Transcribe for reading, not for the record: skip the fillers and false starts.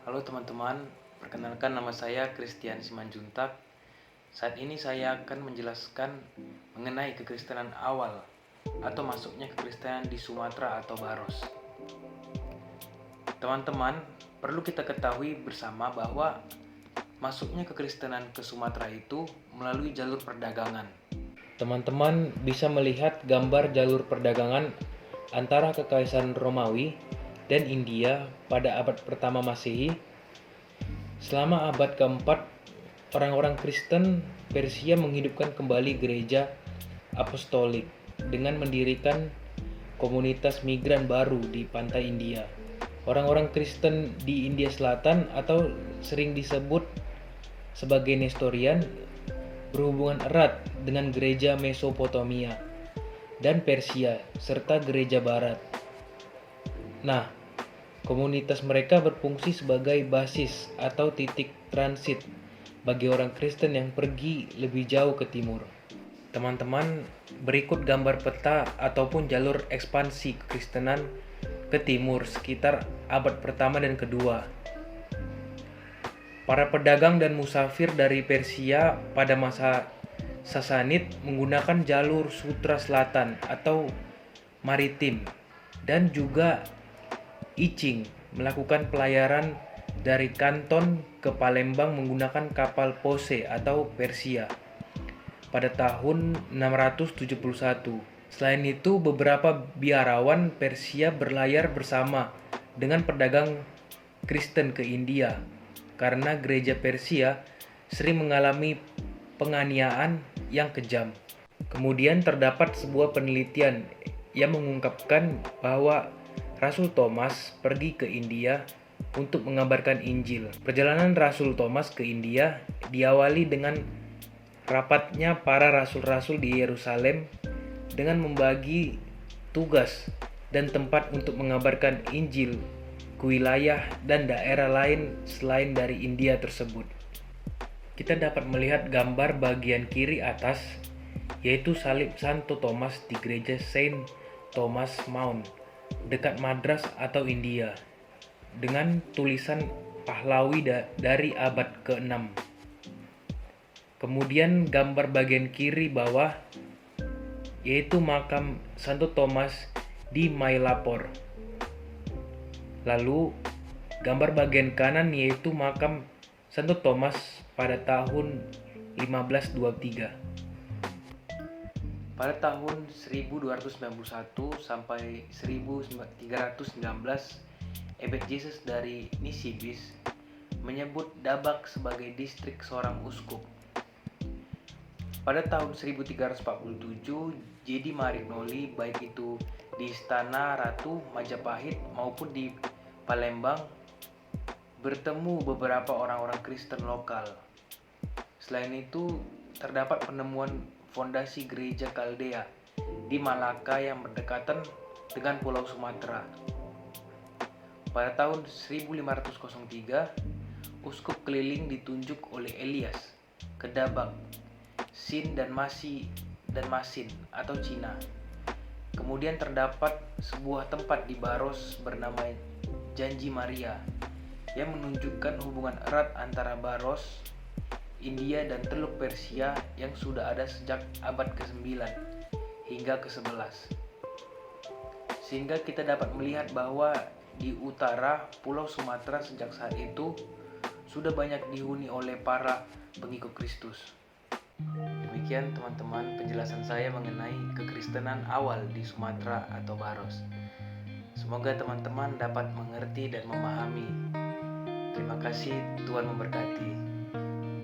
Halo teman-teman, perkenalkan nama saya Christian Simanjuntak. Saat ini saya akan menjelaskan mengenai kekristenan awal atau masuknya kekristenan di Sumatera atau Baros. Teman-teman, perlu kita ketahui bersama bahwa masuknya kekristenan ke Sumatera itu melalui jalur perdagangan. Teman-teman bisa melihat gambar jalur perdagangan antara Kekaisaran Romawi dan India pada abad pertama Masehi. Selama abad keempat, orang-orang Kristen Persia menghidupkan kembali gereja apostolik dengan mendirikan komunitas migran baru di pantai India. Orang-orang Kristen di India Selatan atau sering disebut sebagai Nestorian berhubungan erat dengan gereja Mesopotamia dan Persia serta gereja Barat. Nah, komunitas mereka berfungsi sebagai basis atau titik transit bagi orang Kristen yang pergi lebih jauh ke timur. Teman-teman, berikut gambar peta ataupun jalur ekspansi kekristenan ke timur sekitar abad pertama dan kedua. Para pedagang dan musafir dari Persia pada masa Sasanid menggunakan jalur Sutra Selatan atau maritim dan juga Icing melakukan pelayaran dari Kanton ke Palembang menggunakan kapal Pose atau Persia pada tahun 671. Selain itu, beberapa biarawan Persia berlayar bersama dengan pedagang Kristen ke India karena gereja Persia sering mengalami penganiayaan yang kejam. Kemudian terdapat sebuah penelitian yang mengungkapkan bahwa Rasul Thomas pergi ke India untuk mengabarkan Injil. Perjalanan Rasul Thomas ke India diawali dengan rapatnya para rasul-rasul di Yerusalem dengan membagi tugas dan tempat untuk mengabarkan Injil ke wilayah dan daerah lain selain dari India tersebut. Kita dapat melihat gambar bagian kiri atas, yaitu salib Santo Thomas di gereja Saint Thomas Mount dekat Madras atau India dengan tulisan Pahlawi dari abad ke-6. Kemudian gambar bagian kiri bawah yaitu makam Santo Thomas di Mylapore. Lalu gambar bagian kanan yaitu makam Santo Thomas pada tahun 1523. Pada tahun 1291 sampai 1319, Ebed Jesus dari Nisibis menyebut Dabak sebagai distrik seorang uskup. Pada tahun 1347, J.D. Marignoli baik itu di Istana Ratu Majapahit maupun di Palembang bertemu beberapa orang-orang Kristen lokal. Selain itu, terdapat penemuan fondasi gereja Kaldea di Malaka yang berdekatan dengan Pulau Sumatera. Pada tahun 1503, uskup keliling ditunjuk oleh Elias ke Dabak, Sin dan Masin atau Cina. Kemudian terdapat sebuah tempat di Baros bernama Janji Maria yang menunjukkan hubungan erat antara Baros, India dan Teluk Persia yang sudah ada sejak abad ke-9 hingga ke-11. Sehingga kita dapat melihat bahwa di utara Pulau Sumatera sejak saat itu sudah banyak dihuni oleh para pengikut Kristus. Demikian teman-teman penjelasan saya mengenai kekristenan awal di Sumatera atau Baros. Semoga teman-teman dapat mengerti dan memahami. Terima kasih, Tuhan memberkati.